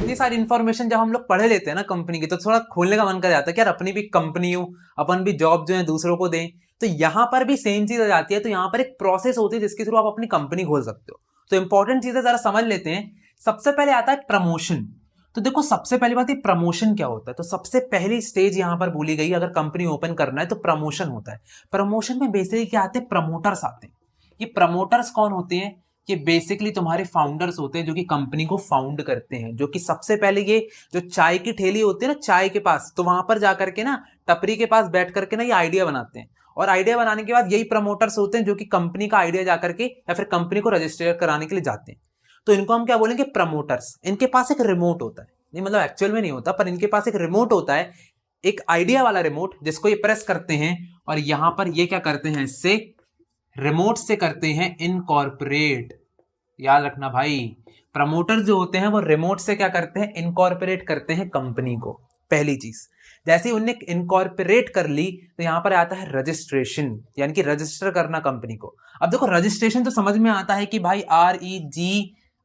इतनी सारी इन्फॉर्मेशन जब हम लोग पढ़े लेते हैं ना कंपनी की, तो थोड़ा खोलने का मन कर जाता है कि यार अपनी भी कंपनी हो, अपन भी जॉब जो है दूसरों को दें। तो यहाँ पर भी सेम चीज आ जाती है। तो यहाँ पर एक प्रोसेस होती है जिसके थ्रू आप अपनी कंपनी खोल सकते हो। तो इंपॉर्टेंट चीजें जरा समझ लेते हैं। सबसे पहले आता है प्रमोशन। तो देखो सबसे पहली बात, ये प्रमोशन क्या होता है। तो सबसे पहली स्टेज यहाँ पर बोली गई, अगर कंपनी ओपन करना है तो प्रमोशन होता है। प्रमोशन में बेसिकली क्या आते हैं, प्रमोटर्स आते हैं। ये प्रमोटर्स कौन होते हैं, ये बेसिकली तुम्हारे फाउंडर्स होते हैं जो कि कंपनी को फाउंड करते हैं। जो कि सबसे पहले ये जो चाय की ठेली होती है ना चाय के पास, तो वहां पर जाकर के ना टपरी के पास बैठ करके ना ये आइडिया बनाते हैं। और आइडिया बनाने के बाद यही प्रमोटर्स होते हैं जो कि कंपनी का आइडिया जाकर के या फिर कंपनी को रजिस्टर कराने के लिए जाते हैं। तो इनको हम क्या बोलेंगे, प्रमोटर्स। इनके पास एक रिमोट होता है, नहीं मतलब एक्चुअल में नहीं होता, पर इनके पास एक रिमोट होता है, एक आइडिया वाला रिमोट, जिसको ये प्रेस करते हैं और यहां पर ये क्या करते हैं, इससे रिमोट से करते हैं इनकॉर्पोरेट। याद रखना भाई, प्रमोटर जो होते हैं वो रिमोट से क्या करते हैं, इनकॉर्पोरेट करते हैं कंपनी को। पहली चीज, जैसे ही उनने इनकॉर्पोरेट कर ली तो यहां पर आता है रजिस्ट्रेशन, यानी कि रजिस्टर करना कंपनी को। अब देखो रजिस्ट्रेशन तो समझ में आता है कि भाई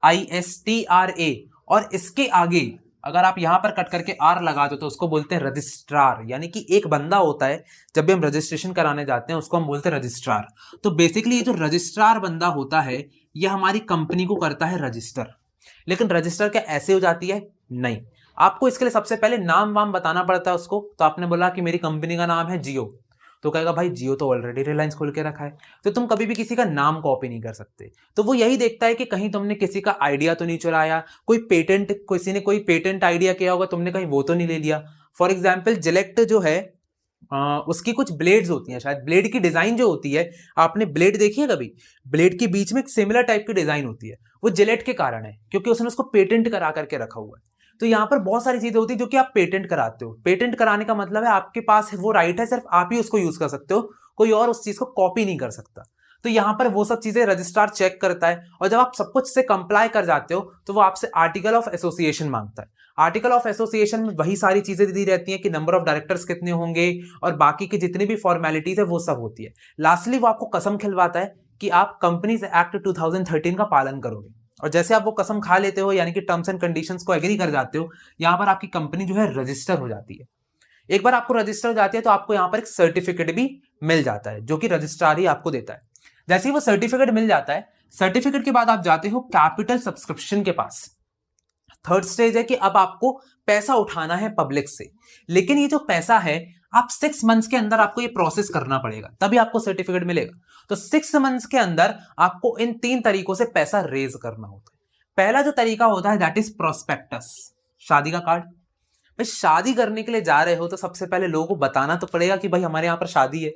REGISTRA, और इसके आगे अगर आप यहां पर कट करके R लगा दो तो उसको बोलते हैं रजिस्ट्रार, यानी कि एक बंदा होता है, जब भी हम रजिस्ट्रेशन कराने जाते हैं उसको हम बोलते हैं रजिस्ट्रार। तो बेसिकली ये जो रजिस्ट्रार बंदा होता है ये हमारी कंपनी को करता है रजिस्टर। लेकिन रजिस्टर क्या ऐसे हो जाती है, नहीं, आपको इसके लिए सबसे पहले नाम वाम बताना पड़ता है उसको। तो आपने बोला कि मेरी कंपनी का नाम है जियो, तो कहेगा भाई जियो तो ऑलरेडी रिलायंस खोल के रखा है, तो तुम कभी भी किसी का नाम कॉपी नहीं कर सकते। तो वो यही देखता है कि कहीं तुमने किसी का आइडिया तो नहीं चुराया, कोई पेटेंट, किसी ने कोई पेटेंट आइडिया किया होगा, तुमने कहीं वो तो नहीं ले लिया। फॉर एग्जाम्पल जिलेक्ट जो है उसकी कुछ ब्लेड्स होती हैं, शायद ब्लेड की डिजाइन जो होती है, आपने ब्लेड देखी है कभी, ब्लेड के बीच में एक सिमिलर टाइप की डिजाइन होती है, वो जिलेट के कारण है क्योंकि उसने उसको पेटेंट करा करके रखा हुआ है। तो यहां पर बहुत सारी चीजें होती है जो कि आप पेटेंट कराते हो। पेटेंट कराने का मतलब है आपके पास वो राइट है, सिर्फ आप ही उसको यूज कर सकते हो, कोई और उस चीज को कॉपी नहीं कर सकता। तो यहां पर वो सब चीजें रजिस्ट्रार चेक करता है, और जब आप सब कुछ से कंप्लाई कर जाते हो तो वो आपसे आर्टिकल ऑफ एसोसिएशन मांगता है। आर्टिकल ऑफ एसोसिएशन में वही सारी चीजें दी रहती हैं कि नंबर ऑफ डायरेक्टर्स कितने होंगे और बाकी की जितनी भी फॉर्मेलिटीज है वो सब होती है। लास्टली वो आपको कसम खिलवाता है कि आप कंपनीज एक्ट 2013 का पालन करोगे, और जैसे आप वो कसम खा लेते हो, यानी कि टर्म्स एंड कंडीशंस को एग्री कर जाते हो, यहां पर आपकी कंपनी जो है रजिस्टर हो जाती है। एक बार आपको रजिस्टर हो जाती है तो आपको यहां पर एक सर्टिफिकेट भी मिल जाता है जो कि रजिस्ट्रार ही आपको देता है। जैसे ही वो सर्टिफिकेट मिल जाता है, सर्टिफिकेट के बाद आप जाते हो कैपिटल सब्सक्रिप्शन के पास। थर्ड स्टेज है कि अब आपको पैसा उठाना है पब्लिक से, लेकिन ये जो पैसा है आप 6 मंथ्स के अंदर आपको ये प्रोसेस करना पड़ेगा, तभी आपको सर्टिफिकेट मिलेगा। तो 6 मंथ्स के अंदर आपको इन 3 तरीकों से पैसा रेज करना होता है। पहला जो तरीका होता है दैट इज प्रोस्पेक्टस, शादी का कार्ड। भाई शादी करने के लिए जा रहे हो तो सबसे पहले लोगों को बताना तो पड़ेगा कि भाई हमारे यहां पर शादी है।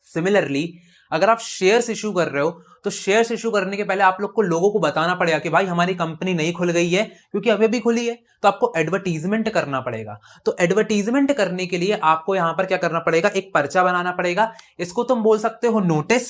सिमिलरली अगर आप शेयर्स इशू कर रहे हो तो शेयर्स इशू करने के पहले आप लोग को लोगों को बताना पड़ेगा कि भाई हमारी कंपनी नहीं खुल गई है, क्योंकि अभी भी खुली है, तो आपको एडवर्टीजमेंट करना पड़ेगा। तो एडवर्टीजमेंट करने के लिए आपको यहां पर क्या करना पड़ेगा, एक पर्चा बनाना पड़ेगा। इसको तुम बोल सकते हो नोटिस,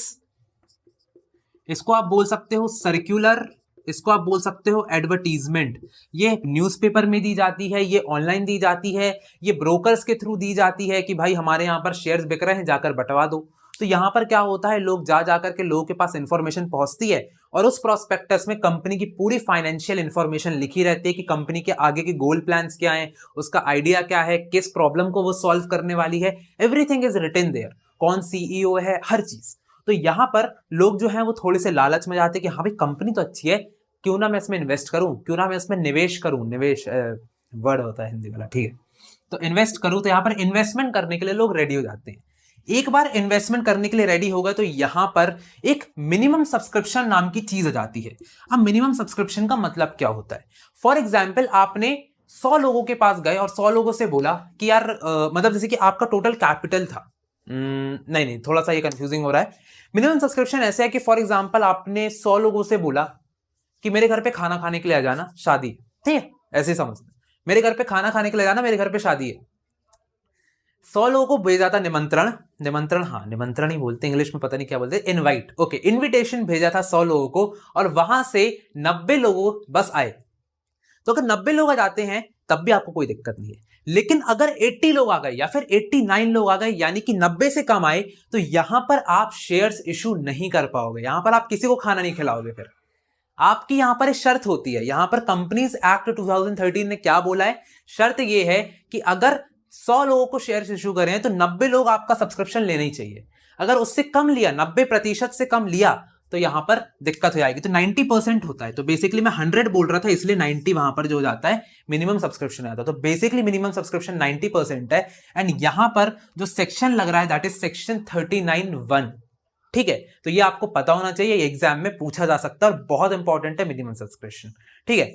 इसको आप बोल सकते हो सर्क्यूलर, इसको आप बोल सकते हो एडवर्टीजमेंट। ये न्यूज़पेपर में दी जाती है, ये ऑनलाइन दी जाती है, ये ब्रोकर्स के थ्रू दी जाती है कि भाई हमारे यहाँ पर शेयर्स बिक रहे हैं, जाकर बंटवा दो। तो यहाँ पर क्या होता है, लोग जा जाकर के लोगों के पास इंफॉर्मेशन पहुंचती है, और उस प्रोस्पेक्टस में कंपनी की पूरी फाइनेंशियल इंफॉर्मेशन लिखी रहती है कि कंपनी के आगे के गोल प्लान्स क्या हैं, उसका आइडिया क्या है, किस प्रॉब्लम को वो सॉल्व करने वाली है, एवरीथिंग इज रिटन देयर, कौन CEO है, हर चीज। तो यहाँ पर लोग जो है वो थोड़े से लालच में जाते हैं कि हाँ भाई कंपनी तो अच्छी है, क्यों ना मैं इसमें इन्वेस्ट करूं, क्यों ना मैं इसमें निवेश करूं, निवेश वर्ड होता है हिंदी वाला, ठीक है, तो इन्वेस्ट करूं। तो यहाँ पर इन्वेस्टमेंट करने के लिए लोग रेडी हो जाते हैं। एक बार इन्वेस्टमेंट करने के लिए रेडी होगा तो यहां पर एक मिनिमम सब्सक्रिप्शन नाम की चीज आ जाती है। अब मिनिमम सब्सक्रिप्शन का मतलब क्या होता है, फॉर एग्जाम्पल आपने 100 लोगों के पास गए और 100 लोगों से बोला कि यार मतलब जैसे कि आपका टोटल कैपिटल था, नहीं थोड़ा सा ये कंफ्यूजिंग हो रहा है। मिनिमम सब्सक्रिप्शन ऐसे है कि फॉर एग्जाम्पल आपने 100 लोगों से बोला कि मेरे घर पे खाना खाने के लिए आ जाना, शादी, ठीक है, ऐसे समझते, मेरे घर पे खाना खाने के लिए जाना, मेरे घर पे शादी है। 100 लोगों को भेजा था निमंत्रण, हाँ निमंत्रण ही बोलते, इंग्लिश में पता नहीं क्या बोलते, इनवाइट, ओके, इनविटेशन भेजा था 100 लोगों को, और वहां से 90 लोगों बस आए। तो अगर 90 लोग आ जाते हैं तब भी आपको कोई दिक्कत नहीं है, लेकिन अगर 80 लोग आ गए या फिर 89 लोग आ गए, यानी कि 90 से कम आए, तो यहां पर आप शेयर्स इशू नहीं कर पाओगे, यहां पर आप किसी को खाना नहीं खिलाओगे। फिर आपकी यहां पर एक शर्त होती है, यहां पर कंपनीज एक्ट 2013 ने क्या बोला है, शर्त ये है कि अगर 100 लोगों को शेयर इशू करें तो 90 लोग आपका सब्सक्रिप्शन लेने ही चाहिए। अगर उससे कम लिया, 90% से कम लिया, तो यहां पर दिक्कत हो जाएगी। तो 90% होता है, तो बेसिकली मैं 100 बोल रहा था इसलिए 90 वहां पर जो हो जाता है मिनिमम सब्सक्रिप्शन आता है। तो बेसिकली मिनिमम सब्सक्रिप्शन 90% है। एंड यहां पर जो सेक्शन लग रहा है दैट इज सेक्शन 39(1). ठीक है, तो ये आपको पता होना चाहिए, एग्जाम में पूछा जा सकता है और बहुत इंपॉर्टेंट है मिनिमम सब्सक्रिप्शन। ठीक है,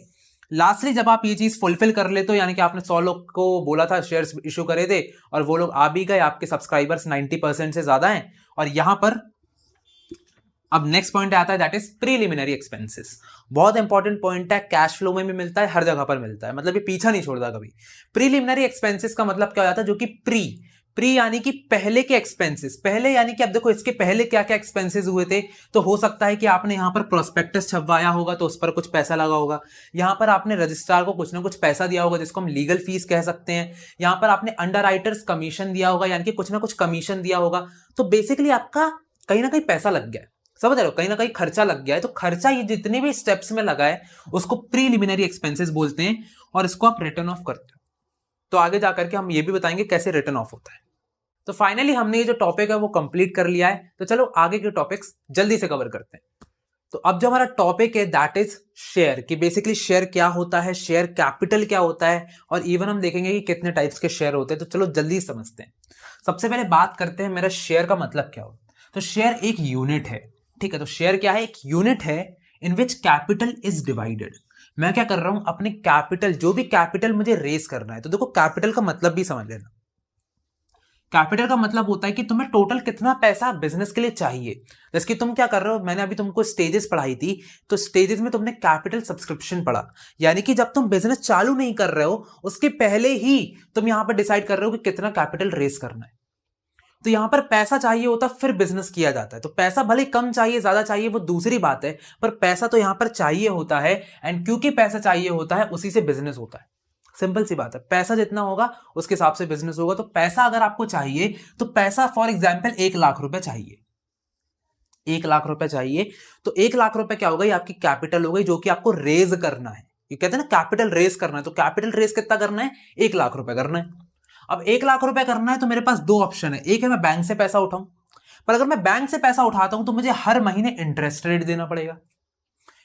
लास्टली जब आप ये चीज फुलफिल कर लेते हो, यानी कि आपने 100 लोग को बोला था शेयर्स इशू करे थे और वो लोग आ भी गए, आपके सब्सक्राइबर्स 90% से ज्यादा हैं, और यहां पर अब नेक्स्ट पॉइंट आता है दैट इज प्रीलिमिनरी एक्सपेंसेस। बहुत इंपॉर्टेंट पॉइंट है, कैश फ्लो में भी मिलता है, हर जगह पर मिलता है, मतलब ये पीछा नहीं छोड़ता कभी। प्रीलिमिनरी एक्सपेंसेस का मतलब क्या हो जाता है, जो कि प्री यानी कि पहले के एक्सपेंसेस, पहले यानी कि अब देखो इसके पहले क्या क्या एक्सपेंसेस हुए थे। तो हो सकता है कि आपने यहां पर प्रोस्पेक्टस छपवाया होगा तो उस पर कुछ पैसा लगा होगा, यहां पर आपने रजिस्ट्रार को कुछ ना कुछ पैसा दिया होगा जिसको हम लीगल फीस कह सकते हैं, यहां पर आपने अंडरराइटर्स कमीशन दिया होगा यानी कि कुछ ना कुछ कमीशन दिया होगा। तो बेसिकली आपका कहीं ना कहीं पैसा लग गया है, समझ रहे हो, कहीं ना कहीं खर्चा लग गया है। तो खर्चा ये जितने भी स्टेप्स में लगा है उसको प्रीलिमिनरी एक्सपेंसेस बोलते हैं, और इसको आप रिटर्न ऑफ करते हो। तो आगे जाकर के हम ये भी बताएंगे कैसे रिटर्न ऑफ होता है। तो फाइनली हमने ये जो टॉपिक है वो कंप्लीट कर लिया है, तो चलो आगे के टॉपिक्स जल्दी से कवर करते हैं। तो अब जो हमारा टॉपिक है दैट इज शेयर, कि बेसिकली शेयर क्या होता है, शेयर कैपिटल क्या होता है, और इवन हम देखेंगे कि कितने टाइप्स के शेयर होते हैं। तो चलो जल्दी समझते हैं। सबसे पहले बात करते हैं मेरा शेयर का मतलब क्या होता है। तो शेयर एक यूनिट है, ठीक है। तो शेयर क्या है, एक यूनिट है इन विच कैपिटल इज डिवाइडेड। मैं क्या कर रहा हूं, अपने कैपिटल, जो भी कैपिटल मुझे रेज करना है, तो देखो कैपिटल का मतलब भी समझ लेना। कैपिटल का मतलब होता है कि तुम्हें टोटल कितना पैसा बिजनेस के लिए चाहिए। जैसे कि तुम क्या कर रहे हो, मैंने अभी तुमको स्टेजेस पढ़ाई थी, तो स्टेजेस में तुमने कैपिटल सब्सक्रिप्शन पढ़ा, यानी कि जब तुम बिजनेस चालू नहीं कर रहे हो उसके पहले ही तुम यहां पर डिसाइड कर रहे हो कि कितना कैपिटल रेस करना है। तो यहां पर पैसा चाहिए होता फिर बिजनेस किया जाता है। तो पैसा भले कम चाहिए ज्यादा चाहिए वो दूसरी बात है, पर पैसा तो यहां पर चाहिए होता है। एंड क्योंकि पैसा चाहिए होता है उसी से बिजनेस होता है। सिंपल सी बात है, पैसा जितना होगा उसके हिसाब से बिजनेस होगा। तो पैसा अगर आपको चाहिए तो पैसा फॉर एग्जाम्पल 1,00,000 रुपए चाहिए, 1,00,000 रुपए चाहिए। तो 1,00,000 रुपए क्या होगा, ये आपकी कैपिटल हो गई जो कि आपको रेज करना है। ये कहते हैं ना कैपिटल रेज करना है, तो कैपिटल रेज कितना करना है, 1,00,000 रुपए करना है। अब 1,00,000 रुपए करना है तो मेरे पास दो ऑप्शन है, एक है मैं बैंक से पैसा उठाऊं, पर अगर मैं बैंक से पैसा उठाता हूं तो मुझे हर महीने इंटरेस्ट रेट देना पड़ेगा,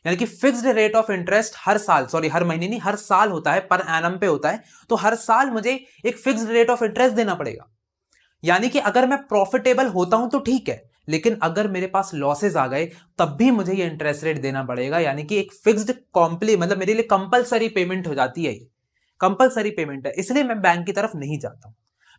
यानी कि फिक्स्ड रेट ऑफ इंटरेस्ट हर साल, सॉरी हर महीने नहीं, हर साल होता है, पर एनम पे होता है। तो हर साल मुझे एक फिक्स्ड रेट ऑफ इंटरेस्ट देना पड़ेगा। यानी कि अगर मैं प्रॉफिटेबल होता हूं तो ठीक है, लेकिन अगर मेरे पास लॉसेस आ गए तब भी मुझे ये इंटरेस्ट रेट देना पड़ेगा। यानी कि एक फिक्स्ड मतलब मेरे लिए कंपलसरी पेमेंट हो जाती है, कंपलसरी पेमेंट है। इसलिए मैं बैंक की तरफ नहीं जाता हूं,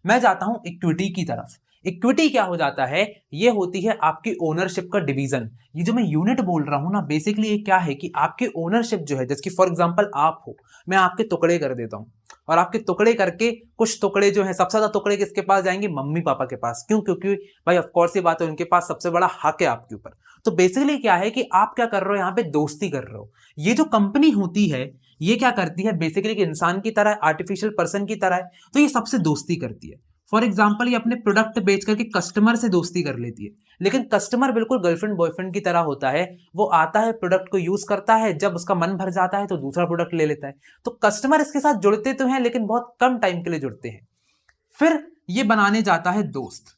मैं जाता हूं इक्विटी की तरफ। इक्विटी क्या हो जाता है, ये होती है आपकी ओनरशिप का डिवीजन। ये जो मैं यूनिट बोल रहा हूं ना, बेसिकली ये क्या है कि आपकी ओनरशिप जो है, जैसे कि फॉर एग्जांपल आप हो, मैं आपके टुकड़े कर देता हूं, और आपके टुकड़े करके कुछ टुकड़े जो है, सबसे ज्यादा टुकड़े किसके पास जाएंगे, मम्मी पापा के पास। क्यों, क्योंकि भाई ऑफ कोर्स ये बात है, उनके पास सबसे बड़ा हक है आपके ऊपर। तो बेसिकली क्या है कि आप क्या कर रहे हो, यहाँ पे दोस्ती कर रहे हो। ये जो कंपनी होती है ये क्या करती है, बेसिकली एक इंसान की तरह, आर्टिफिशियल पर्सन की तरह है, तो ये सबसे दोस्ती करती है। फॉर एग्जाम्पल ये अपने प्रोडक्ट बेच करके कस्टमर से दोस्ती कर लेती है, लेकिन कस्टमर बिल्कुल गर्लफ्रेंड बॉयफ्रेंड की तरह होता है। वो आता है, प्रोडक्ट को यूज करता है, जब उसका मन भर जाता है तो दूसरा प्रोडक्ट ले लेता है। तो कस्टमर इसके साथ जुड़ते तो हैं लेकिन बहुत कम टाइम के लिए जुड़ते हैं, फिर ये बनाने जाता है दोस्त।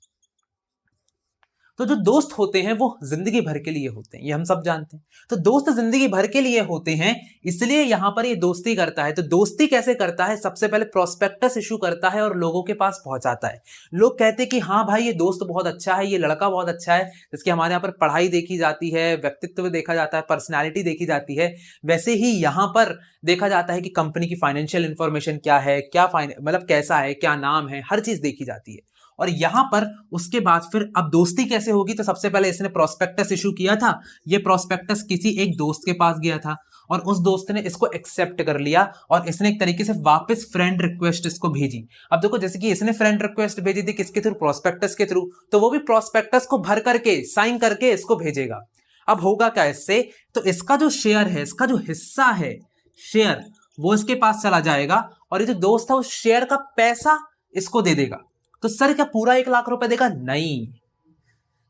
तो जो दोस्त होते हैं वो जिंदगी भर के लिए होते हैं, ये हम सब जानते हैं। तो दोस्त जिंदगी भर के लिए होते हैं, इसलिए यहां पर ये दोस्ती करता है। तो दोस्ती कैसे करता है, सबसे पहले प्रोस्पेक्टस इशू करता है और लोगों के पास पहुंचाता है। लोग कहते हैं कि हाँ भाई ये दोस्त बहुत अच्छा है, ये लड़का बहुत अच्छा है। जिसकी हमारे यहाँ पर पढ़ाई देखी जाती है, व्यक्तित्व देखा जाता है, पर्सनैलिटी देखी जाती है, वैसे ही यहाँ पर देखा जाता है कि कंपनी की फाइनेंशियल इंफॉर्मेशन क्या है, क्या मतलब कैसा है, क्या नाम है, हर चीज देखी जाती है। और यहां पर उसके बाद फिर अब दोस्ती कैसे होगी, तो सबसे पहले इसने प्रोस्पेक्टस इशू किया था। ये प्रोस्पेक्टस किसी एक दोस्त के पास गया था और उस दोस्त ने इसको एक्सेप्ट कर लिया और इसने एक तरीके से वापस फ्रेंड रिक्वेस्ट इसको भेजी। अब देखो जैसे कि इसने फ्रेंड रिक्वेस्ट भेजी थी किसके थ्रू, प्रोस्पेक्टस के थ्रू, तो वो भी प्रोस्पेक्टस को भर करके साइन करके इसको भेजेगा। अब होगा क्या इससे, तो इसका जो शेयर है, इसका जो हिस्सा है शेयर, वो इसके पास चला जाएगा और ये जो दोस्त है उस शेयर का पैसा इसको दे देगा। तो सर क्या पूरा 1,00,000 रुपए देगा, नहीं,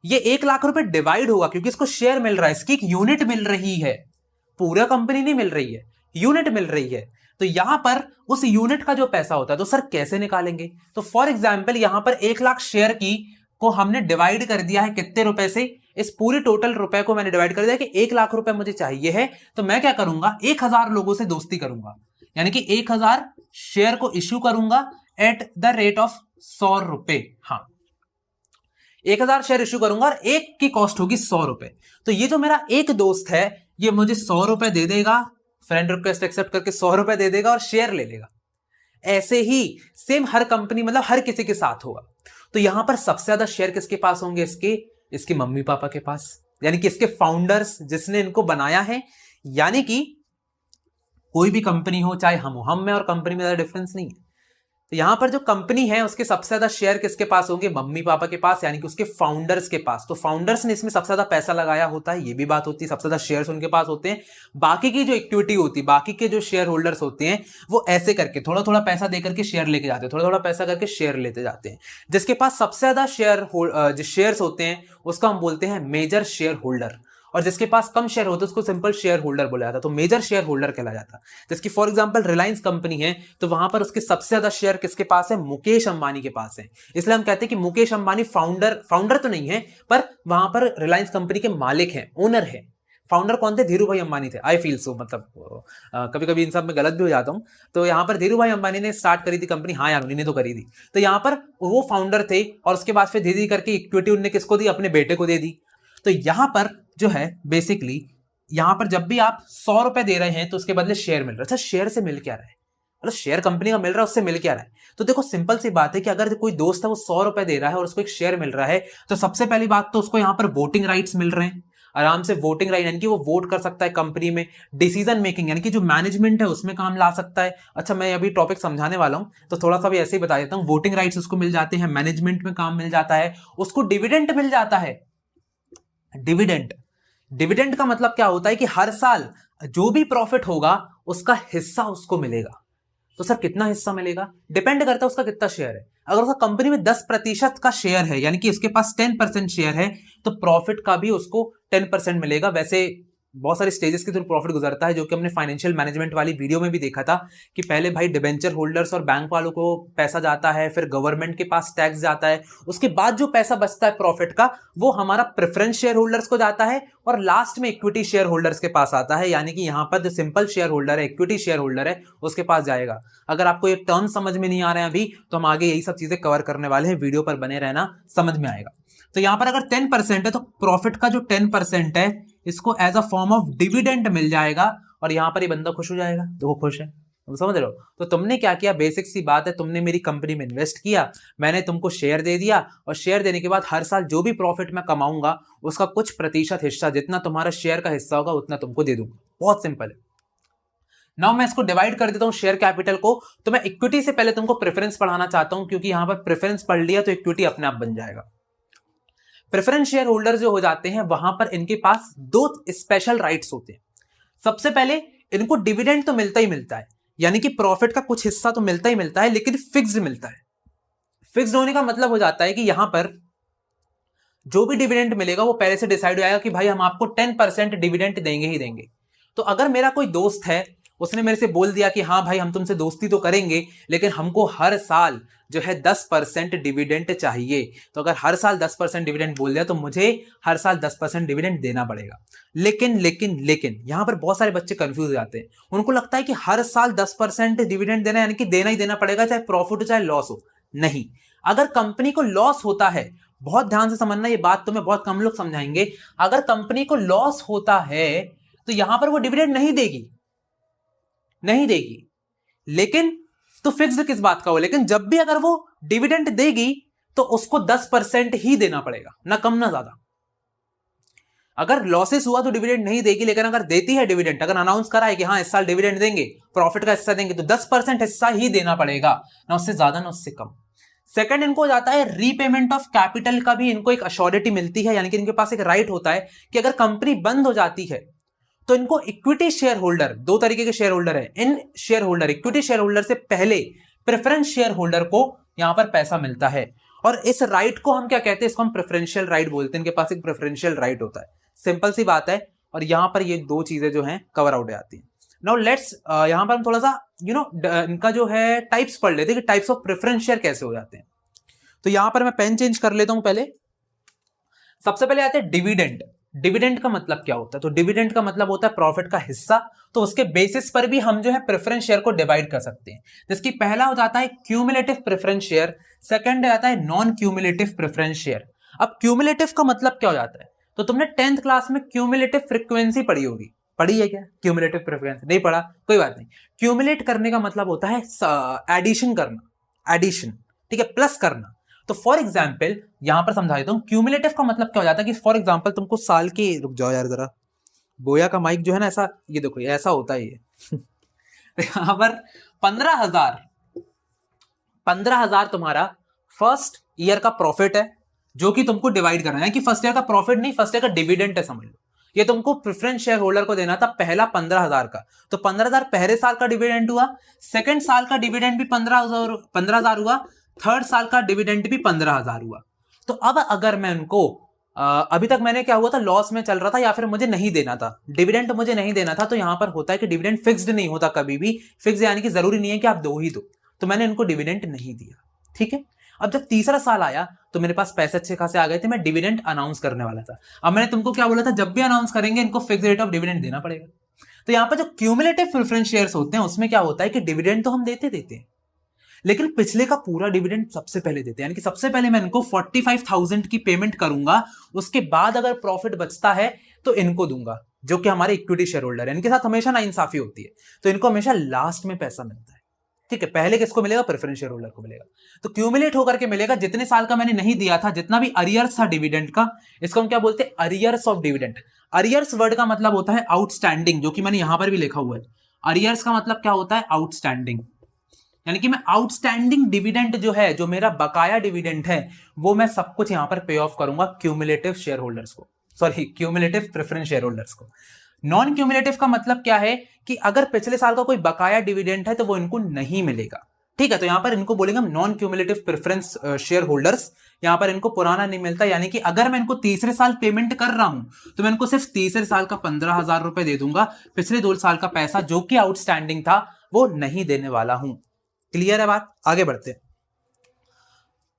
ये 1,00,000 रुपए डिवाइड होगा क्योंकि इसको शेयर मिल रहा है, इसकी एक यूनिट मिल रही है। पूरा कंपनी नहीं मिल रही है, यूनिट मिल रही है। तो यहां पर उस यूनिट का जो पैसा होता है तो सर कैसे निकालेंगे? तो फॉर एग्जाम्पल यहां पर 1,00,000 शेयर की को हमने डिवाइड कर दिया है कितने रुपए से? इस पूरी टोटल रुपए को मैंने डिवाइड कर दिया कि 1,00,000 रुपए मुझे चाहिए है, तो मैं क्या करूंगा, 1,000 लोगों से दोस्ती करूंगा, यानी कि 1,000 शेयर को इश्यू करूंगा एट द रेट ऑफ 100 रुपए। हाँ, 1,000 शेयर इश्यू करूंगा और एक की कॉस्ट होगी 100 रुपए। तो ये जो मेरा एक दोस्त है ये मुझे 100 रुपए दे देगा, फ्रेंड रिक्वेस्ट एक्सेप्ट करके 100 रुपए दे देगा और शेयर ले लेगा। ऐसे ही सेम हर कंपनी मतलब हर किसी के साथ होगा। तो यहां पर सबसे ज्यादा शेयर किसके पास होंगे? इसके मम्मी पापा के पास, यानी कि इसके फाउंडर्स जिसने इनको बनाया है। यानी कि कोई भी कंपनी हो, चाहे हम में और कंपनी में ज्यादा डिफरेंस नहीं है। तो यहां पर जो कंपनी है उसके सबसे ज्यादा शेयर किसके पास होंगे? मम्मी पापा के पास, यानी कि उसके फाउंडर्स के पास। तो फाउंडर्स ने इसमें सबसे ज्यादा पैसा लगाया होता है, ये भी बात होती है, सबसे ज्यादा शेयर्स उनके पास होते हैं। बाकी की जो इक्विटी होती है, बाकी के जो शेयर होल्डर्स होते हैं वो ऐसे करके थोड़ा थोड़ा पैसा देकर के शेयर लेके जाते हैं, थोड़ा थोड़ा पैसा करके शेयर लेते जाते हैं। जिसके पास सबसे ज्यादा शेयर्स होते हैं उसको हम बोलते हैं मेजर शेयर होल्डर, और जिसके पास कम शेयर होते हैं उसको सिंपल शेयर होल्डर बोला जाता है। तो मेजर शेयर होल्डर कहला जाता है। जिसकी फॉर एग्जांपल रिलायंस कंपनी है तो वहां पर उसके सबसे ज्यादा शेयर किसके पास है? मुकेश अंबानी के पास है। इसलिए हम कहते हैं कि मुकेश अंबानी फाउंडर तो नहीं है, पर वहां पर रिलायंस कंपनी के मालिक हैं, ओनर है। फाउंडर कौन थे? धीरू भाई अंबानी थे। आई फील सो, मतलब कभी कभी इन सब में गलत भी हो जाता हूं। तो यहां पर धीरू भाई अंबानी ने स्टार्ट करी थी कंपनी, हाँ यार उन्हीं ने तो करी थी। तो यहां पर वो फाउंडर थे और उसके बाद फिर धीरे धीरे करके इक्विटी उन्होंने किसको दी? अपने बेटे को दे दी। तो यहां पर जो है बेसिकली यहां पर जब भी आप 100 रुपए दे रहे हैं तो उसके बदले शेयर मिल रहा है। अच्छा, शेयर से मिल क्या रहा है? मतलब शेयर कंपनी का मिल रहा है, उससे मिल क्या रहा है? तो देखो सिंपल सी बात है कि अगर कोई दोस्त है वो 100 रुपए दे रहा है और उसको एक शेयर मिल रहा है, तो सबसे पहली बात तो उसको यहां पर वोटिंग राइट्स मिल रहे हैं, आराम से वोटिंग राइट, यानी कि वो वोट कर सकता है कंपनी में। डिसीजन मेकिंग यानी कि जो मैनेजमेंट है उसमें काम ला सकता है। अच्छा, मैं अभी टॉपिक समझाने वाला हूं तो थोड़ा सा भी ऐसे ही बता देता हूं। वोटिंग राइट्स उसको मिल जाते हैं, मैनेजमेंट में काम मिल जाता है, उसको डिविडेंड मिल जाता है। डिविडेंड का मतलब क्या होता है कि हर साल जो भी प्रॉफिट होगा उसका हिस्सा उसको मिलेगा। तो सर कितना हिस्सा मिलेगा? डिपेंड करता है उसका कितना शेयर है। अगर उसका कंपनी में 10% का शेयर है, यानी कि इसके पास 10% शेयर है, तो प्रॉफिट का भी उसको 10% मिलेगा। वैसे बहुत सारे स्टेजेस के थ्रू प्रॉफिट गुजरता है, जो कि हमने फाइनेंशियल मैनेजमेंट वाली वीडियो में भी देखा था कि पहले भाई डिबेंचर होल्डर्स और बैंक वालों को पैसा जाता है, फिर गवर्नमेंट के पास टैक्स जाता है, उसके बाद जो पैसा बचता है प्रॉफिट का वो हमारा प्रेफरेंस शेयर होल्डर्स को जाता है और लास्ट में इक्विटी शेयर होल्डर्स के पास आता है। यानी कि यहां पर जो सिंपल शेयर होल्डर है, इक्विटी शेयर होल्डर है, उसके पास जाएगा। अगर आपको ये टर्म समझ में नहीं आ रहे हैं अभी, तो हम आगे यही सब चीजें कवर करने वाले हैं, वीडियो पर बने रहना, समझ में आएगा। तो यहां पर अगर 10% है तो प्रॉफिट का जो 10% है इसको as a form of dividend मिल जाएगा और यहां पर ये बंदा खुश हो जाएगा। तो वो खुश है, तुम समझ रहे हो? तो तुमने क्या किया? बेसिक सी बात है, तुमने मेरी कंपनी में इन्वेस्ट किया, मैंने तुमको शेयर दे दिया और शेयर देने के बाद हर साल जो भी प्रॉफिट मैं कमाऊंगा उसका कुछ प्रतिशत हिस्सा, जितना तुम्हारा शेयर का हिस्सा होगा उतना तुमको दे दूंगा। बहुत सिंपल है। नाउ मैं इसको डिवाइड कर देता हूं शेयर कैपिटल को। तो मैं इक्विटी से पहले तुमको प्रेफरेंस पढ़ाना चाहता हूं, क्योंकि यहां पर प्रेफरेंस पढ़ लिया तो इक्विटी अपने आप बन जाएगा। प्रेफरेंस शेयर होल्डर जो हो जाते हैं वहां पर इनके पास दो स्पेशल राइट्स होते हैं। सबसे पहले इनको डिविडेंड तो मिलता ही मिलता है, यानी कि प्रॉफिट का कुछ हिस्सा तो मिलता ही मिलता है, लेकिन फिक्स्ड मिलता है। फिक्स्ड होने का मतलब हो जाता है कि यहां पर जो भी डिविडेंड मिलेगा वो पहले से डिसाइड हो जाएगा कि भाई हम आपको 10% डिविडेंड देंगे ही देंगे। तो अगर मेरा कोई दोस्त है, उसने मेरे से बोल दिया कि हाँ भाई हम तुमसे दोस्ती तो करेंगे लेकिन हमको हर साल जो है 10% डिविडेंड चाहिए, तो अगर हर साल 10% डिविडेंड बोल दिया तो मुझे हर साल 10% डिविडेंड देना पड़ेगा। लेकिन यहां पर बहुत सारे बच्चे कंफ्यूज हो जाते हैं। उनको लगता है कि हर साल 10% डिविडेंड देना यानी कि देना ही देना पड़ेगा, चाहे प्रॉफिट हो चाहे लॉस हो। नहीं, अगर कंपनी को लॉस होता है, बहुत ध्यान से समझना, ये बात तुम्हें बहुत कम लोग समझाएंगे, अगर कंपनी को लॉस होता है तो यहां पर वो डिविडेंड नहीं देगी। लेकिन तो फिक्स्ड किस बात का हो, लेकिन जब भी अगर वो डिविडेंड देगी तो उसको 10% ही देना पड़ेगा, ना कम ना ज्यादा। अगर लॉसेस हुआ तो डिविडेंड नहीं देगी, लेकिन अगर देती है डिविडेंड, अगर अनाउंस करा है कि हाँ इस साल डिविडेंड देंगे, प्रॉफिट का हिस्सा देंगे, तो 10% हिस्सा ही देना पड़ेगा, ना उससे ज्यादा ना उससे कम। सेकंड इनको जाता है रीपेमेंट ऑफ कैपिटल का भी इनको एक अश्योरिटी मिलती है, यानी कि इनके पास एक राइट होता है कि अगर कंपनी बंद हो जाती है तो इनको इक्विटी शेयर होल्डर, दो तरीके के शेयर होल्डर है, इन share holder, equity share holder से पहले प्रेफरेंस शेयर होल्डर को यहां पर पैसा मिलता है। और इस राइट को हम क्या कहते हैं? इसको हम प्रेफरेंशियल राइट बोलते हैं। इनके पास एक प्रेफरेंशियल राइट होता है। सिंपल सी बात है, और यहाँ पर ये दो चीजें जो हैं कवर आउट हो जाती हैं। नाउ लेट्स यहाँ पर हम थोड़ा सा इनका जो है टाइप्स पढ़ लेते हैं कि टाइप्स ऑफ प्रेफरेंस शेयर कैसे हो जाते हैं। तो यहाँ पर मैं पेन चेंज कर लेता हूं पहले। सबसे पहले आते हैं डिविडेंड। डिविडेंड का मतलब क्या होता है? तो डिविडेंड का मतलब होता है प्रॉफिट का हिस्सा। तो उसके बेसिस पर भी हम जो है प्रेफरेंस शेयर को डिवाइड कर सकते हैं। जिसकी पहला हो जाता है क्यूमुलेटिव प्रेफरेंस शेयर, सेकंड आता है नॉन क्यूमुलेटिव प्रेफरेंस शेयर। अब क्यूमुलेटिव का मतलब क्या हो जाता है? तो तुमने 10th क्लास में क्यूमुलेटिव फ्रीक्वेंसी पढ़ी होगी, पढ़ी है क्या? क्यूमुलेटिव फ्रीक्वेंसी नहीं पढ़ा, कोई बात नहीं। क्यूमुलेट करने का मतलब होता है एडिशन करना, एडिशन, ठीक है, प्लस करना। तो फॉर एग्जाम्पल यहां पर समझा देता हूं, क्यूमुलेटिव का मतलब क्या हो जाता है कि फॉर एग्जाम्पल तुमको साल के, रुक जाओ यार जरा, बोया का माइक जो है ना ऐसा, ये देखो ऐसा होता है ये यहां पर 15,000 तुम्हारा फर्स्ट ईयर का प्रॉफिट है जो कि तुमको डिवाइड करना है। कि फर्स्ट ईयर का प्रॉफिट नहीं, फर्स्ट ईयर का डिविडेंड है, समझ लो। ये तुमको प्रेफरेंस शेयर होल्डर को देना था पहला 15,000 का। तो 15,000 पहले साल का डिविडेंड हुआ, सेकंड साल का डिविडेंड भी 15,000 हुआ, थर्ड साल का डिविडेंड भी 15,000 हुआ। तो अब अगर मैं उनको अभी तक मैंने क्या हुआ था, लॉस में चल रहा था या फिर मुझे नहीं देना था, डिविडेंड मुझे नहीं देना था, तो यहां पर होता है कि डिविडेंड फिक्स्ड नहीं होता कभी भी। फिक्स यानी कि जरूरी नहीं है कि आप दो ही दो, तो मैंने इनको डिविडेंड नहीं दिया, ठीक है। अब जब तीसरा साल आया तो मेरे पास पैसे अच्छे खासे आ गए थे, मैं डिविडेंड अनाउंस करने वाला था। अब मैंने तुमको क्या बोला था, जब भी अनाउंस करेंगे इनको फिक्स रेट ऑफ डिविडेंड देना पड़ेगा। तो यहां पर जो क्यूमुलेटिव प्रेफरेंस शेयर्स होते हैं उसमें क्या होता है कि डिविडेंड तो हम देते हैं, लेकिन पिछले का पूरा डिविडेंड सबसे पहले देते हैं। यानी कि सबसे पहले मैं इनको 45,000 की पेमेंट करूंगा, उसके बाद अगर प्रॉफिट बचता है तो इनको दूंगा, जो कि हमारे इक्विटी शेयर होल्डर है। इनके साथ हमेशा नाइंसाफी होती है, तो इनको हमेशा लास्ट में पैसा मिलता है, ठीक है। पहले किसको मिलेगा? प्रेफरेंस शेयर होल्डर को मिलेगा। तो क्यूमुलेट होकर के मिलेगा, जितने साल का मैंने नहीं दिया था, जितना भी अरियर्स था डिविडेंड का, इसको हम क्या बोलते हैं? Arrears of dividend. Arrears word का मतलब होता है आउटस्टैंडिंग, जो कि मैंने यहां पर भी लिखा हुआ है। अरियर्स का मतलब क्या होता है? आउटस्टैंडिंग। यानी कि मैं आउटस्टैंडिंग डिविडेंड जो है, जो मेरा बकाया डिविडेंड है, वो मैं सब कुछ यहां पर पे ऑफ करूंगा क्यूमुलेटिव शेयर होल्डर्स को, sorry cumulative preference share holders को। नॉन क्यूमुलेटिव का मतलब क्या है कि अगर पिछले साल का कोई बकाया डिविडेंड है तो वो इनको नहीं मिलेगा, ठीक है। तो यहां पर इनको बोलेंगे हम non cumulative preference share holders. यहां पर इनको पुराना नहीं मिलता, यानी कि अगर मैं इनको तीसरे साल पेमेंट कर रहा हूं तो मैं इनको सिर्फ तीसरे साल का 15,000 रुपए दे दूंगा। पिछले 2 साल का पैसा जो कि आउटस्टैंडिंग था वो नहीं देने वाला हूं। क्लियर है बात? आगे बढ़ते हैं।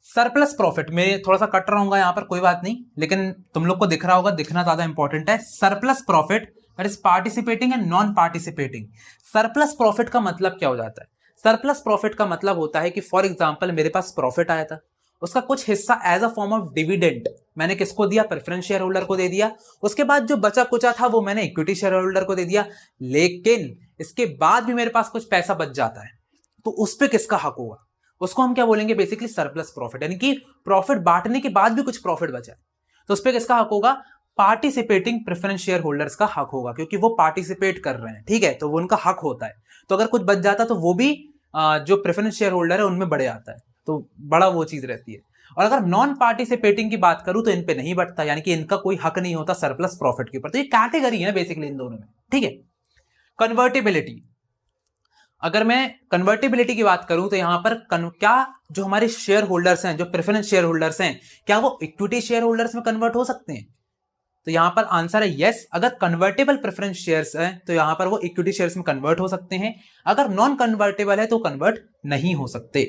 सरप्लस प्रॉफिट में थोड़ा सा कट रहा हूँ यहां पर, कोई बात नहीं, लेकिन तुम लोग को दिख रहा होगा, दिखना ज्यादा इंपॉर्टेंट है। Surplus profit that is participating and non participating. Surplus profit का मतलब क्या हो जाता है? सरप्लस प्रॉफिट का मतलब होता है कि फॉर एग्जांपल मेरे पास प्रॉफिट आया था, उसका कुछ हिस्सा as a form of dividend मैंने किसको दिया? प्रेफरेंस शेयर होल्डर को दे दिया। उसके बाद जो बचा कुचा था वो मैंने इक्विटी शेयर होल्डर को दे दिया। लेकिन इसके बाद भी मेरे पास कुछ पैसा बच जाता है, तो उस पर किसका हक होगा? उसको हम क्या बोलेंगे? Basically surplus profit. यानी कि प्रॉफिट बांटने के बाद भी कुछ प्रॉफिट बचा है, तो उस पर किसका हक होगा? पार्टिसिपेटिंग प्रेफरेंस शेयर होल्डर्स का हक होगा, क्योंकि वो पार्टिसिपेट कर रहे हैं, ठीक है, तो वो उनका हक होता है। तो अगर कुछ बच जाता तो वो भी जो प्रेफरेंस शेयर होल्डर है उनमें बढ़ जाता है, तो बड़ा वो चीज रहती है। और अगर नॉन पार्टिसिपेटिंग की बात करूं तो इन पे नहीं बढ़ता, यानी कि इनका कोई हक नहीं होता सरप्लस प्रॉफिट के ऊपर। तो ये कैटेगरी है बेसिकली इन दोनों में, ठीक है। कन्वर्टिबिलिटी, अगर मैं कन्वर्टिबिलिटी की बात करूं तो यहां पर क्या जो हमारे शेयर होल्डर्स हैं, जो प्रेफरेंस शेयर होल्डर्स हैं, क्या वो इक्विटी शेयर होल्डर्स में कन्वर्ट हो सकते हैं? तो यहां पर आंसर है यस। अगर कन्वर्टेबल प्रेफरेंस शेयर्स हैं तो यहां पर वो इक्विटी शेयर्स में कन्वर्ट हो सकते हैं। अगर नॉन कन्वर्टेबल है तो कन्वर्ट नहीं हो सकते।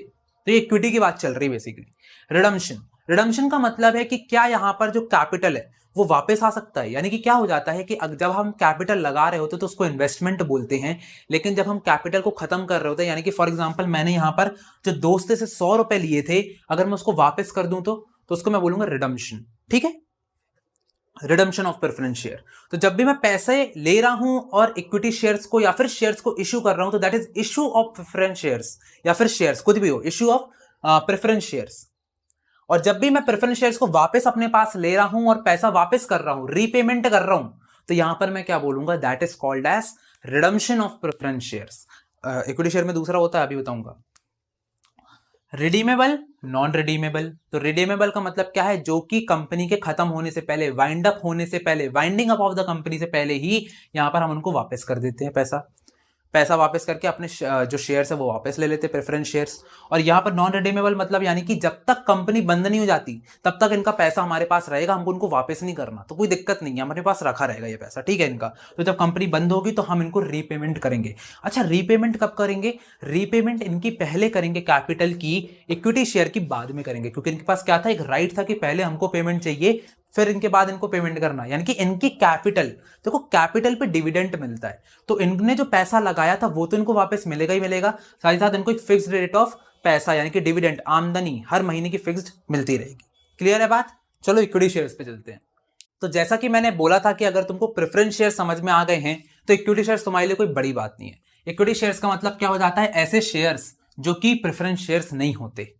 तो ये इक्विटी की बात चल रही है बेसिकली। रिडम्पशन, रिडम्पशन का मतलब है कि क्या यहां पर जो कैपिटल है वो वापस आ सकता है। यानी कि क्या हो जाता है कि जब हम कैपिटल लगा रहे होते तो उसको इन्वेस्टमेंट बोलते हैं, लेकिन जब हम कैपिटल को खत्म कर रहे होते हैं, यानी कि फॉर एग्जांपल मैंने यहां पर जो दोस्त से 100 रुपए लिए थे, अगर मैं उसको वापस कर दूं तो उसको मैं बोलूंगा रिडम्पशन, ठीक है, रिडम्पशन ऑफ प्रेफरेंस शेयर। तो जब भी मैं पैसे ले रहा हूं और इक्विटी शेयर्स को या फिर शेयर्स को इश्यू कर रहा हूं तो that is issue of preference shares, या फिर शेयर्स कुछ भी हो, इश्यू ऑफ प्रेफरेंस शेयर्स। और जब भी मैं प्रेफरेंस शेयर्स को वापस अपने पास ले रहा हूं और पैसा वापस कर रहा हूं, रीपेमेंट कर रहा हूं, तो यहां पर मैं क्या बोलूंगा? That is called as redemption of preference shares. Equity share में दूसरा होता है, अभी बताऊंगा। Redeemable, non redeemable. तो रिडीमेबल का मतलब क्या है? जो कि कंपनी के खत्म होने से पहले, वाइंड अप होने से पहले, winding up of the company से पहले ही यहां पर हम उनको वापस कर देते हैं पैसा। पैसा वापस करके अपने जो शेयर्स है वो वापस ले लेते, प्रेफरेंस शेयर्स। और यहाँ पर नॉन रिडीमेबल मतलब यानी कि जब तक कंपनी बंद नहीं हो जाती तब तक इनका पैसा हमारे पास रहेगा, हमको उनको वापस नहीं करना, तो कोई दिक्कत नहीं है, हमारे पास रखा रहेगा ये पैसा, ठीक है इनका। तो जब कंपनी बंद होगी तो हम इनको रीपेमेंट करेंगे। अच्छा, रीपेमेंट कब करेंगे? रीपेमेंट इनकी पहले करेंगे कैपिटल की, इक्विटी शेयर की बाद में करेंगे, क्योंकि इनके पास क्या था, एक राइट था कि पहले हमको पेमेंट चाहिए फिर इनके बाद इनको पेमेंट करना, यानी कि इनकी कैपिटल, देखो कैपिटल पे डिविडेंड मिलता है, तो इनने जो पैसा लगाया था वो तो इनको वापस मिलेगा ही मिलेगा, साथ ही साथ इनको एक फिक्स्ड रेट ऑफ पैसा यानी कि डिविडेंड, आमदनी हर महीने की फिक्स्ड मिलती रहेगी। क्लियर है बात? चलो इक्विटी शेयर्स पे चलते हैं। तो जैसा कि मैंने बोला था कि अगर तुमको प्रेफरेंस शेयर समझ में आ गए हैं तो इक्विटी शेयर्स तुम्हारे लिए कोई बड़ी बात नहीं है। इक्विटी शेयर्स का मतलब क्या हो जाता है, ऐसे शेयर्स जो कि प्रेफरेंस शेयर्स नहीं होते।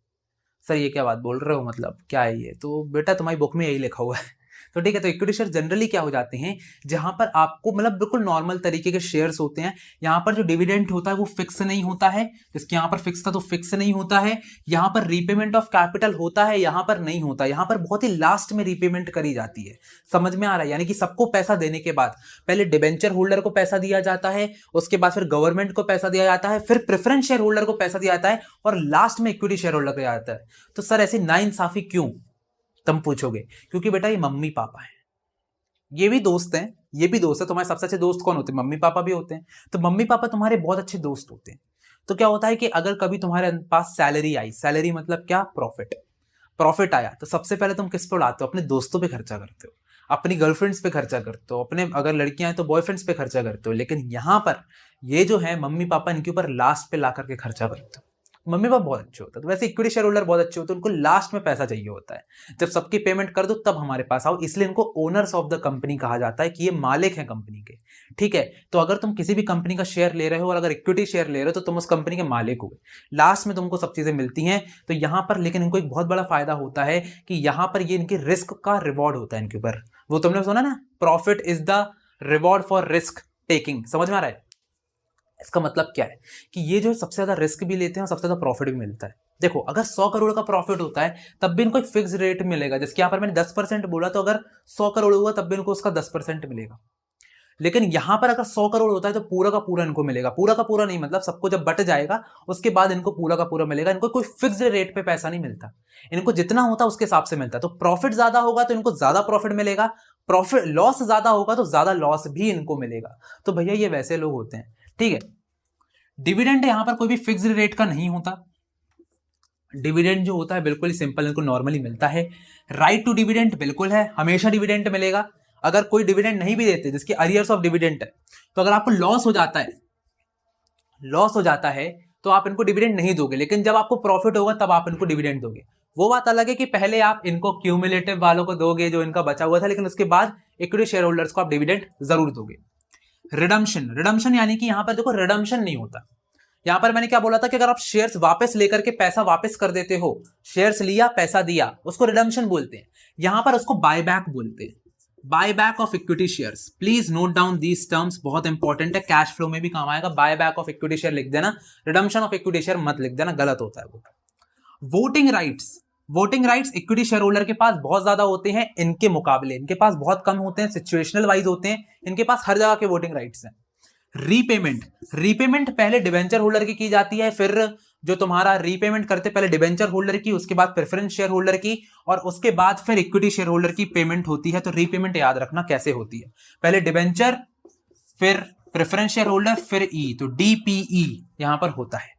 सर ये क्या बात बोल रहे हो, मतलब क्या है ये? तो बेटा तुम्हारी बुक में यही लिखा हुआ है। तो ठीक है, तो इक्विटी शेयर जनरली क्या हो जाते हैं, जहां पर आपको मतलब बिल्कुल नॉर्मल तरीके के शेयर्स होते हैं, यहां पर जो डिविडेंड होता है वो फिक्स नहीं होता है, जिसके यहां पर फिक्स था तो फिक्स नहीं होता है, यहां पर रीपेमेंट ऑफ कैपिटल होता है, यहां पर नहीं होता, यहां पर बहुत ही लास्ट में रीपेमेंट करी जाती है। समझ में आ रहा है? यानी कि सबको पैसा देने के बाद पहले डिबेंचर होल्डर को पैसा दिया जाता है, उसके बाद फिर गवर्नमेंट को पैसा दिया जाता है, फिर प्रेफरेंस शेयर होल्डर को पैसा दिया जाता है और लास्ट में इक्विटी शेयर होल्डर को दिया जाता है। तो सर ऐसी नाइंसाफी क्यों, तुम पूछोगे? क्योंकि बेटा ये मम्मी पापा है, ये भी दोस्त हैं, ये भी दोस्त है। तुम्हारे सबसे अच्छे दोस्त कौन होते हैं? मम्मी पापा भी होते हैं। तो मम्मी पापा तुम्हारे बहुत अच्छे दोस्त होते हैं। तो क्या होता है कि अगर कभी तुम्हारे पास सैलरी आई, सैलरी मतलब क्या, प्रॉफिट, प्रॉफिट आया, तो सबसे पहले तुम किस पे उड़ाते हो? अपने दोस्तों पे खर्चा करते हो, अपनी गर्लफ्रेंड्स पे खर्चा करते हो, अपने अगर लड़कियां हैं तो बॉयफ्रेंड्स पे खर्चा करते हो। लेकिन यहां पर ये जो है मम्मी पापा, इनके ऊपर लास्ट पे ला करके खर्चा करते हो। मम्मी पापा बहुत अच्छे होते हैं। तो वैसे इक्विटी शेयर होल्डर बहुत अच्छे होते हैं, उनको लास्ट में पैसा चाहिए होता है, जब सबकी पेमेंट कर दो तब हमारे पास आओ, इसलिए इनको ओनर्स ऑफ द कंपनी कहा जाता है कि ये मालिक है कंपनी के। ठीक है, तो अगर तुम किसी भी कंपनी का शेयर ले रहे हो और अगर इक्विटी शेयर ले रहे हो तो तुम उस कंपनी के मालिक हो, लास्ट में तुमको सब चीजें मिलती हैं। तो यहां पर लेकिन इनको एक बहुत बड़ा फायदा होता है कि यहां पर ये इनके रिस्क का रिवॉर्ड होता है इनके ऊपर। वो तुमने सुना ना, profit is the reward for risk taking. समझ में आ रहा है? इसका मतलब क्या है कि ये जो सबसे ज्यादा रिस्क भी लेते हैं और सबसे ज्यादा प्रॉफिट भी मिलता है। देखो, अगर 100 करोड़ का प्रॉफिट होता है तब भी इनको एक फिक्स रेट मिलेगा, जैसे यहाँ पर मैंने 10% बोला, तो अगर 100 करोड़ हुआ तब भी इनको उसका 10% मिलेगा। लेकिन यहां पर अगर 100 करोड़ होता है तो पूरा का पूरा इनको मिलेगा, पूरा का पूरा नहीं, मतलब सबको जब बट जाएगा उसके बाद इनको पूरा का पूरा मिलेगा। इनको कोई फिक्स रेट पे पैसा नहीं मिलता, इनको जितना होता है उसके हिसाब से मिलता है। तो प्रॉफिट ज्यादा होगा तो इनको ज्यादा प्रॉफिट मिलेगा, प्रॉफिट लॉस ज्यादा होगा तो ज्यादा लॉस भी इनको मिलेगा। तो भैया ये वैसे लोग होते हैं। ठीक है, डिविडेंड यहां पर कोई भी फिक्स्ड रेट का नहीं होता, डिविडेंड जो होता है बिल्कुल ही सिंपल, इनको नॉर्मली मिलता है। राइट टू डिविडेंड बिल्कुल है, हमेशा डिविडेंड मिलेगा। अगर कोई डिविडेंड नहीं भी देते, जिसकी अरियर्स ऑफ डिविडेंड है, तो अगर आपको लॉस हो जाता है, लॉस हो जाता है तो आप इनको डिविडेंड नहीं दोगे, लेकिन जब आपको प्रॉफिट होगा तब आप इनको डिविडेंड दोगे। वो बात अलग है कि पहले आप इनको क्यूमुलेटिव वालों को दोगे जो इनका बचा हुआ था, लेकिन उसके बाद इक्विटी शेयर होल्डर्स को आप डिविडेंड जरूर दोगे। रिडम्पशन, रिडम्पशन यानी कि यहां पर देखो रिडम्पशन नहीं होता। यहां पर मैंने क्या बोला था कि अगर आप शेयर्स वापस लेकर के पैसा वापस कर देते हो, शेयर्स लिया पैसा दिया, उसको रिडम्पशन बोलते हैं। यहां पर उसको बायबैक बोलते हैं, buyback of equity shares. Please note down these terms, बहुत इंपॉर्टेंट है, कैश फ्लो में भी काम आएगा। बायबैक ऑफ इक्विटी शेयर लिख देना, रिडम्पशन ऑफ इक्विटी शेयर मत लिख देना, गलत होता है वो। Voting rights, voting rights equity share holder के पास बहुत ज्यादा होते हैं, इनके मुकाबले इनके पास बहुत कम होते हैं, सिचुएशनल वाइज होते हैं, इनके पास हर जगह के वोटिंग राइट्स हैं। रीपेमेंट, रीपेमेंट पहले डिबेंचर होल्डर की जाती है, फिर जो तुम्हारा रीपेमेंट करते पहले डिबेंचर होल्डर की, उसके बाद प्रेफरेंस शेयर होल्डर की, और उसके बाद फिर इक्विटी शेयर होल्डर की पेमेंट होती है। तो रीपेमेंट याद रखना कैसे होती है, पहले डिबेंचर, फिर प्रेफरेंस शेयर होल्डर, फिर ई, तो डीपीई यहां पर होता है।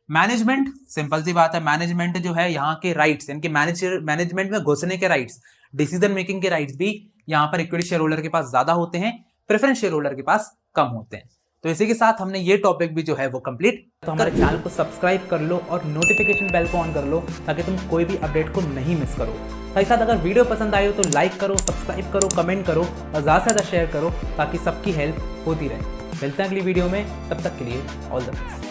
मैनेजमेंट, सिंपल सी बात है, मैनेजमेंट जो है यहाँ के राइट्स, इनके मैनेजमेंट में घुसने के राइट्स, डिसीजन मेकिंग के राइट्स भी यहाँ पर इक्विटी शेयर होल्डर के पास ज्यादा होते हैं, प्रेफरेंस शेयर होल्डर के पास कम होते हैं। तो इसी के साथ हमने ये टॉपिक भी जो है वो कंप्लीट। तो हमारे चैनल को सब्सक्राइब कर लो और नोटिफिकेशन बेल को ऑन कर लो ताकि तुम कोई भी अपडेट को नहीं मिस करो। साथ ही साथ अगर वीडियो पसंद आए हो तो लाइक करो, सब्सक्राइब करो, कमेंट करो और ज्यादा से ज्यादा शेयर करो ताकि सबकी हेल्प होती रहे। मिलते हैं अगली वीडियो में, तब तक के लिए ऑल द बेस्ट।